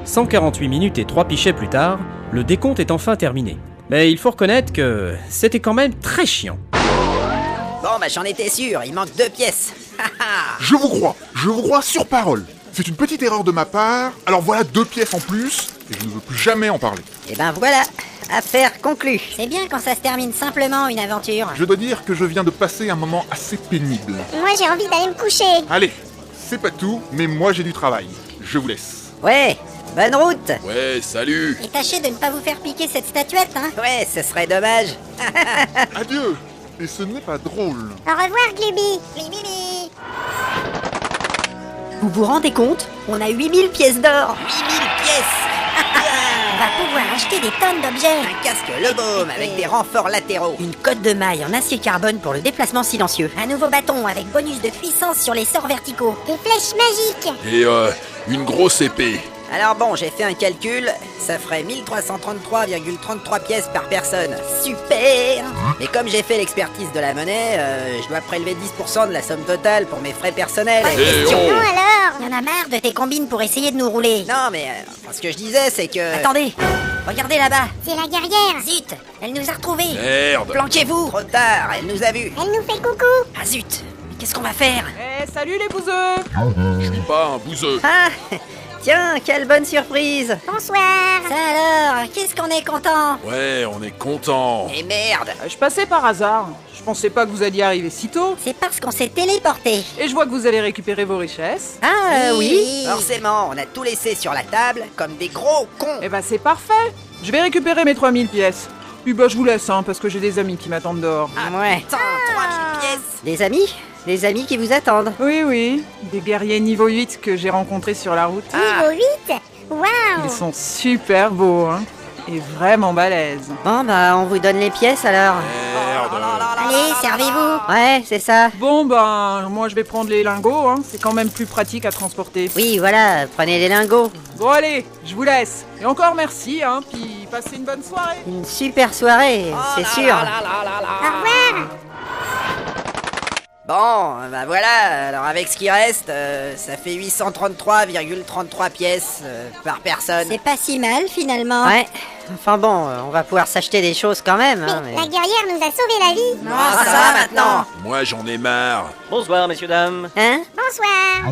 148 minutes et 3 pichets plus tard, le décompte est enfin terminé. Mais il faut reconnaître que c'était quand même très chiant. Bon bah j'en étais sûr, il manque 2 pièces. Je vous crois sur parole. C'est une petite erreur de ma part, alors voilà 2 pièces en plus, et je ne veux plus jamais en parler. Et ben voilà, affaire conclue. C'est bien quand ça se termine simplement, une aventure. Je dois dire que je viens de passer un moment assez pénible. Moi j'ai envie d'aller me coucher. Allez, c'est pas tout, mais moi j'ai du travail. Je vous laisse. Ouais, bonne route. Ouais, salut. Et tâchez de ne pas vous faire piquer cette statuette, hein. Ouais, ce serait dommage. Adieu. Et ce n'est pas drôle. Au revoir Gluby. Bibi. Vous vous rendez compte? On a 8000 pièces d'or. 8000 pièces. On va pouvoir acheter des tonnes d'objets. Un casque Le Baume avec des renforts latéraux. Une cotte de maille en acier carbone pour le déplacement silencieux. Un nouveau bâton avec bonus de puissance sur les sorts verticaux. Des flèches magiques. Et une grosse épée. Alors bon, j'ai fait un calcul, ça ferait 1333,33 pièces par personne. Super. Mais comme j'ai fait l'expertise de la monnaie, je dois prélever 10% de la somme totale pour mes frais personnels. Eh oh. Non alors. Il y en a marre de tes combines pour essayer de nous rouler. Non mais ce que je disais c'est que... Attendez, regardez là-bas. C'est la guerrière. Zut, elle nous a retrouvés. Merde. Planquez-vous. Trop tard, elle nous a vus. Elle nous fait coucou. Ah zut, mais qu'est-ce qu'on va faire? Salut les bouseux. Je suis pas un bouseux. Ah tiens, quelle bonne surprise. Bonsoir. Ça alors, qu'est-ce qu'on est content. Ouais, on est content. Et merde. Je passais par hasard. Je pensais pas que vous alliez arriver si tôt. C'est parce qu'on s'est téléporté. Et je vois que vous allez récupérer vos richesses. Ah Oui. oui. Forcément, on a tout laissé sur la table comme des gros cons. Eh ben c'est parfait. Je vais récupérer mes 3000 pièces. Puis bah je vous laisse hein, parce que j'ai des amis qui m'attendent dehors. Ouais. Putain, 3000 pièces. Des amis? Des amis qui vous attendent. Oui, des guerriers niveau 8 que j'ai rencontrés sur la route. Niveau 8. Waouh. Ils sont super beaux hein, et vraiment balèzes. Bon bah, on vous donne les pièces alors. Merde. Allez, servez-vous. Ouais, c'est ça. Bon ben, moi je vais prendre les lingots, hein. C'est quand même plus pratique à transporter. Oui, voilà, prenez les lingots. Bon allez, je vous laisse. Et encore merci, hein, puis passez une bonne soirée. Une super soirée, c'est sûr. Au revoir. Bon, bah voilà, alors avec ce qui reste, ça fait 833,33 pièces par personne. C'est pas si mal finalement. Ouais, enfin bon, on va pouvoir s'acheter des choses quand même. Mais Hein, la guerrière nous a sauvé la vie. Ah, ça va maintenant. Moi, j'en ai marre. Bonsoir, messieurs, dames. Hein? Bonsoir.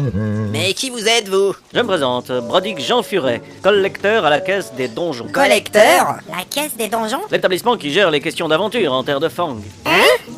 Mais qui vous êtes, vous? Je me présente, Brodick Jean Furet, collecteur à la caisse des donjons. Collecteur? La caisse des donjons. L'établissement qui gère les questions d'aventure en terre de Fang.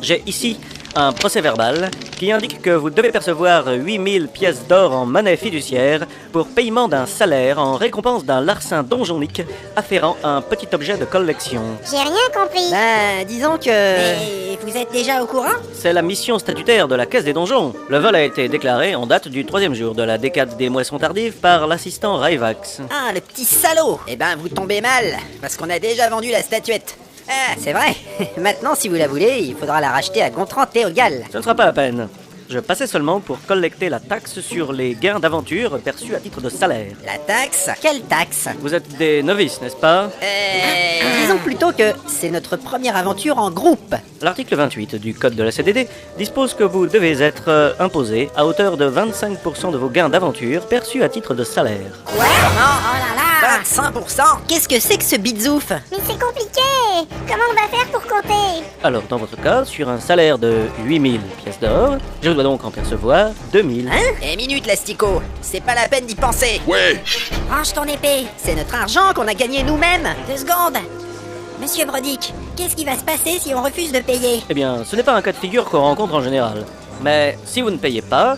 J'ai ici un procès verbal qui indique que vous devez percevoir 8000 pièces d'or en monnaie fiduciaire pour paiement d'un salaire en récompense d'un larcin donjonique afférent à un petit objet de collection. J'ai rien compris. Bah, disons que... Et vous êtes déjà au courant? C'est la mission statutaire de la caisse des donjons. Le vol a été déclaré en date du 3e jour de la décade des moissons tardives par l'assistant Raivax. Ah, le petit salaud. Eh ben, vous tombez mal, parce qu'on a déjà vendu la statuette. Ah, c'est vrai. Maintenant, si vous la voulez, il faudra la racheter à Gontran Théogal. Ce ne sera pas la peine. Je passais seulement pour collecter la taxe sur les gains d'aventure perçus à titre de salaire. La taxe? Quelle taxe? Vous êtes des novices, n'est-ce pas? Disons plutôt que c'est notre première aventure en groupe. L'article 28 du Code de la CDD dispose que vous devez être imposé à hauteur de 25% de vos gains d'aventure perçus à titre de salaire. Quoi? Non, Oh là là. 25%? Qu'est-ce que c'est que ce bitzouf? Mais c'est compliqué. Comment on va faire pour compter? Alors, dans votre cas, sur un salaire de 8000 pièces d'or, je dois donc en percevoir 2000. Hein? Eh minute, l'astico. C'est pas la peine d'y penser. Ouais. Range ton épée. C'est notre argent qu'on a gagné nous-mêmes. 2 secondes. Monsieur Brodick, qu'est-ce qui va se passer si on refuse de payer? Eh bien, ce n'est pas un cas de figure qu'on rencontre en général. Mais si vous ne payez pas,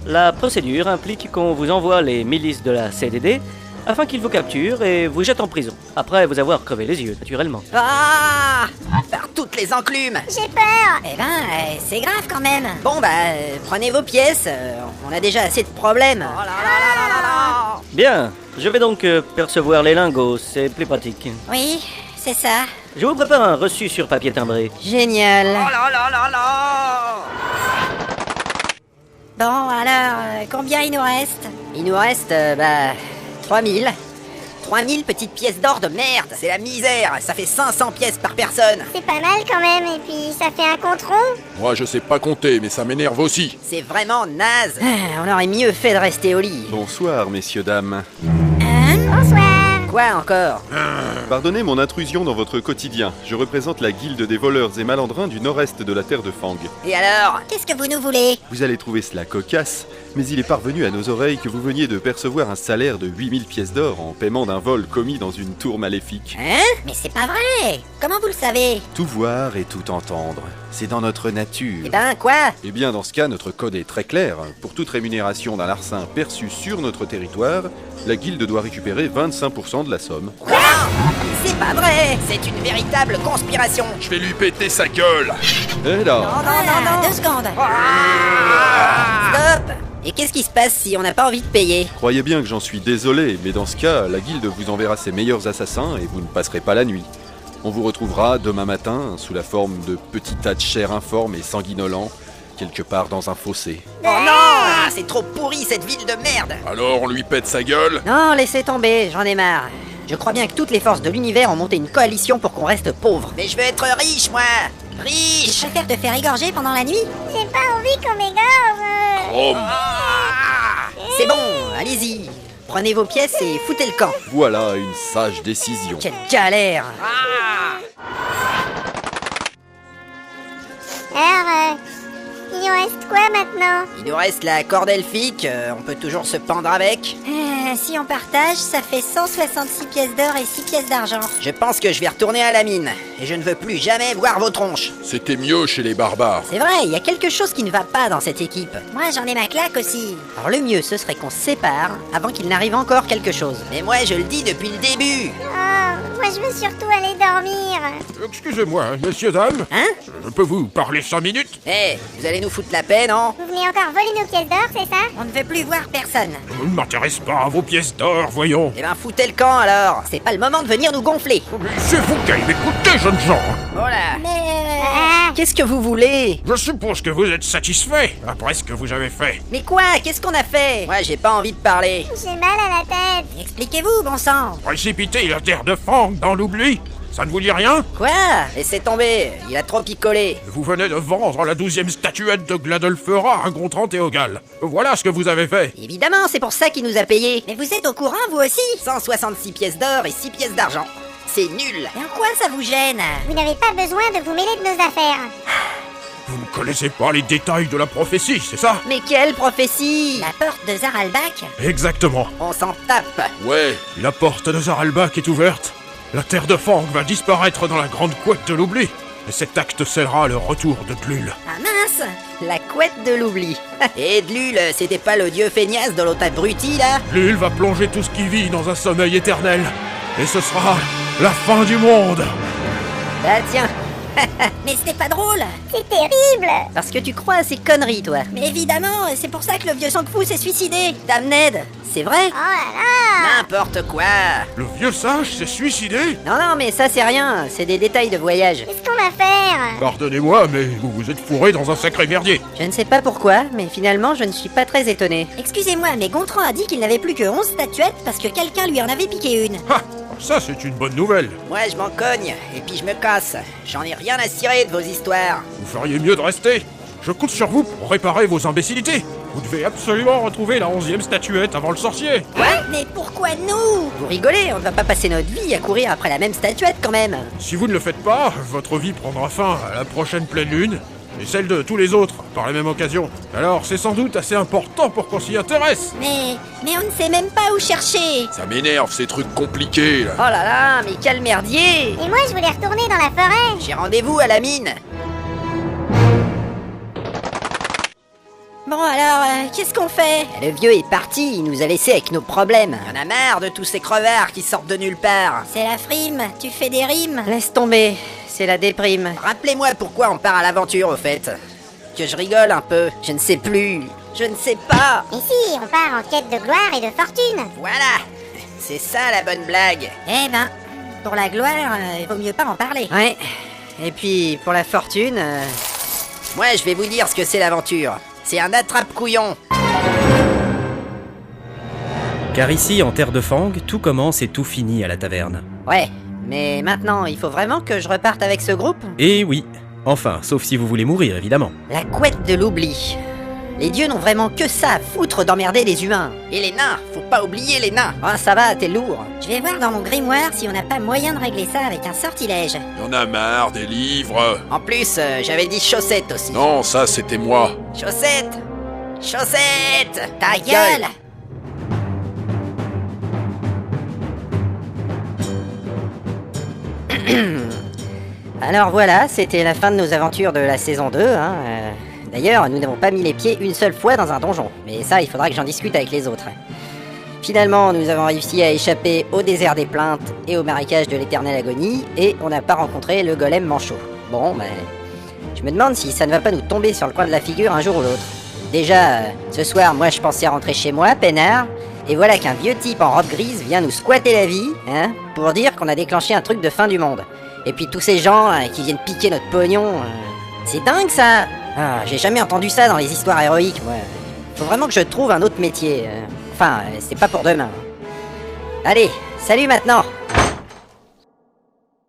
la procédure implique qu'on vous envoie les milices de la CDD afin qu'ils vous capturent et vous jettent en prison, après vous avoir crevé les yeux, naturellement. Ah! Par toutes les enclumes. J'ai peur. Eh ben, c'est grave quand même. Bon bah, prenez vos pièces. On a déjà assez de problèmes. Oh là là là là là là. Bien, je vais donc percevoir les lingots, c'est plus pratique. Oui, c'est ça. Je vous prépare un reçu sur papier timbré. Génial. Oh là là là là. Bon, alors, combien il nous reste? Il nous reste, 3000. 3000 petites pièces d'or de merde. C'est la misère. Ça fait 500 pièces par personne. C'est pas mal quand même. Et puis ça fait un compte rond. Moi, je sais pas compter, mais ça m'énerve aussi. C'est vraiment naze. On aurait mieux fait de rester au lit. Bonsoir, messieurs, dames. Hein? Bonsoir. Quoi encore? Pardonnez mon intrusion dans votre quotidien. Je représente la guilde des voleurs et malandrins du nord-est de la terre de Fang. Et alors? Qu'est-ce que vous nous voulez? Vous allez trouver cela cocasse, mais il est parvenu à nos oreilles que vous veniez de percevoir un salaire de 8000 pièces d'or en paiement d'un vol commis dans une tour maléfique. Hein? Mais c'est pas vrai! Comment vous le savez? Tout voir et tout entendre, c'est dans notre nature. Eh ben, quoi? Eh bien, dans ce cas, notre code est très clair. Pour toute rémunération d'un larcin perçu sur notre territoire, la guilde doit récupérer 25% de la somme. Quoi? C'est pas vrai! C'est une véritable conspiration! Je vais lui péter sa gueule. Et là, Voilà, 2 secondes. Stop! Et qu'est-ce qui se passe si on n'a pas envie de payer? croyez bien que j'en suis désolé, mais dans ce cas, la guilde vous enverra ses meilleurs assassins et vous ne passerez pas la nuit. On vous retrouvera demain matin sous la forme de petits tas de chair informe et sanguinolents, quelque part dans un fossé. Oh non! Ah, c'est trop pourri cette ville de merde! Alors on lui pète sa gueule. Non, laissez tomber, j'en ai marre. Je crois bien que toutes les forces de l'univers ont monté une coalition pour qu'on reste pauvre. Mais je veux être riche, moi! Je Riche! préfère te faire égorger pendant la nuit. J'ai pas envie qu'on m'égorge. Rome. C'est bon, allez-y. Prenez vos pièces et foutez le camp. Voilà une sage décision. Quelle galère! Alors, il nous reste quoi maintenant? Il nous reste la corde elfique, on peut toujours se pendre avec. Si on partage, ça fait 166 pièces d'or et 6 pièces d'argent. Je pense que je vais retourner à la mine. Et je ne veux plus jamais voir vos tronches. C'était mieux chez les barbares. C'est vrai, il y a quelque chose qui ne va pas dans cette équipe. Moi, j'en ai ma claque aussi. Alors le mieux, ce serait qu'on se sépare avant qu'il n'arrive encore quelque chose. Mais moi, je le dis depuis le début. Oh, moi je veux surtout aller dormir. Excusez-moi, messieurs, dames. Hein? Je peux vous parler 5 minutes? Eh, vous allez nous foutre la paix, non? Vous venez encore voler nos pièces d'or, c'est ça? On ne veut plus voir personne. Je ne m'intéresse pas à vos pièces d'or, voyons. Eh ben, foutez le camp alors. C'est pas le moment de venir nous gonfler. Mais c'est vous qui allez m'écouter, jeunes gens. Voilà. Mais Ah, Qu'est-ce que vous voulez? Je suppose que vous êtes satisfait après ce que vous avez fait. Mais quoi? Qu'est-ce qu'on a fait? Moi, j'ai pas envie de parler. j'ai mal à la tête. expliquez-vous, bon sang. Précipiter la terre de Fang dans l'oubli, ça ne vous dit rien? Quoi? Laissez tomber, il a trop picolé. Vous venez de vendre la 12e statuette de Gladolfera à Gontran Théogal. Voilà ce que vous avez fait. Évidemment, c'est pour ça qu'il nous a payé. Mais vous êtes au courant, vous aussi? 166 pièces d'or et 6 pièces d'argent. C'est nul. Et en quoi ça vous gêne? Vous n'avez pas besoin de vous mêler de nos affaires. Vous ne connaissez pas les détails de la prophétie, c'est ça? Mais quelle prophétie! La porte de Zaralbach? Exactement. On s'en tape. Ouais. La porte de Zaralbach est ouverte. La terre de Fang va disparaître dans la grande couette de l'oubli. Et cet acte scellera le retour de Dlul. Ah mince! La couette de l'oubli. Et Dlul, c'était pas le dieu feignasse de l'autre abruti, là? Dlul va plonger tout ce qui vit dans un sommeil éternel. Et ce sera la fin du monde. Bah tiens, Mais c'était pas drôle! C'est terrible. parce que tu crois à ces conneries, toi. Mais évidemment, c'est pour ça que le vieux Sang-Fou s'est suicidé! Dame Ned, c'est vrai? Oh là là. N'importe quoi. Le vieux sage s'est suicidé? Non, non, mais ça c'est rien, c'est des détails de voyage. Qu'est-ce qu'on va faire? Pardonnez-moi, mais vous vous êtes fourré dans un sacré merdier. Je ne sais pas pourquoi, mais finalement je ne suis pas très étonné. Excusez-moi, mais Gontran a dit qu'il n'avait plus que 11 statuettes parce que quelqu'un lui en avait piqué une. Ha! Ça, c'est une bonne nouvelle. Moi je m'en cogne, et puis je me casse. J'en ai rien à cirer de vos histoires. Vous feriez mieux de rester. Je compte sur vous pour réparer vos imbécilités. Vous devez absolument retrouver la 11e statuette avant le sorcier. Mais pourquoi nous? Vous rigolez, on ne va pas passer notre vie à courir après la même statuette quand même. Si vous ne le faites pas, votre vie prendra fin à la prochaine pleine lune, et celle de tous les autres, par la même occasion. Alors c'est sans doute assez important pour qu'on s'y intéresse. Mais on ne sait même pas où chercher. Ça m'énerve ces trucs compliqués là. Oh là là, mais quel merdier! Et moi je voulais retourner dans la forêt. J'ai rendez-vous à la mine. Bon alors, qu'est-ce qu'on fait? Le vieux est parti, il nous a laissés avec nos problèmes. Il y en a marre de tous ces crevards qui sortent de nulle part. C'est la frime, tu fais des rimes. Laisse tomber, c'est la déprime. Rappelez-moi pourquoi on part à l'aventure au fait. Que je rigole un peu, je ne sais plus. Je ne sais pas. Et si, on part en quête de gloire et de fortune. Voilà, c'est ça la bonne blague. Eh ben, pour la gloire, il vaut mieux pas en parler. Ouais, et puis pour la fortune... Moi je vais vous dire ce que c'est l'aventure. C'est un attrape-couillon. Car ici, en terre de Fang, tout commence et tout finit à la taverne. Ouais, mais maintenant il faut vraiment que je reparte avec ce groupe? Et oui, enfin, sauf si vous voulez mourir, évidemment. La couette de l'oubli. Les dieux n'ont vraiment que ça à foutre d'emmerder les humains. Et les nains, faut pas oublier les nains. Ah, ça va, t'es lourd. Je vais voir dans mon grimoire si on n'a pas moyen de régler ça avec un sortilège. Y'en a marre des livres. En plus, j'avais dit chaussettes aussi. Non, ça c'était moi. Chaussettes. Chaussettes. Ta gueule! Alors voilà, c'était la fin de nos aventures de la saison 2. D'ailleurs, nous n'avons pas mis les pieds une seule fois dans un donjon. Mais ça, il faudra que j'en discute avec les autres. Finalement, nous avons réussi à échapper au désert des plaintes et au marécage de l'éternelle agonie. Et on n'a pas rencontré le golem manchot. Bon, ben... je me demande si ça ne va pas nous tomber sur le coin de la figure un jour ou l'autre. Déjà, ce soir, moi je pensais rentrer chez moi, peinard. Et voilà qu'un vieux type en robe grise vient nous squatter la vie, pour dire qu'on a déclenché un truc de fin du monde. Et puis tous ces gens qui viennent piquer notre pognon, c'est dingue ça. Ah, j'ai jamais entendu ça dans les histoires héroïques, moi. Faut vraiment que je trouve un autre métier. Enfin, c'est pas pour demain. Allez, salut maintenant.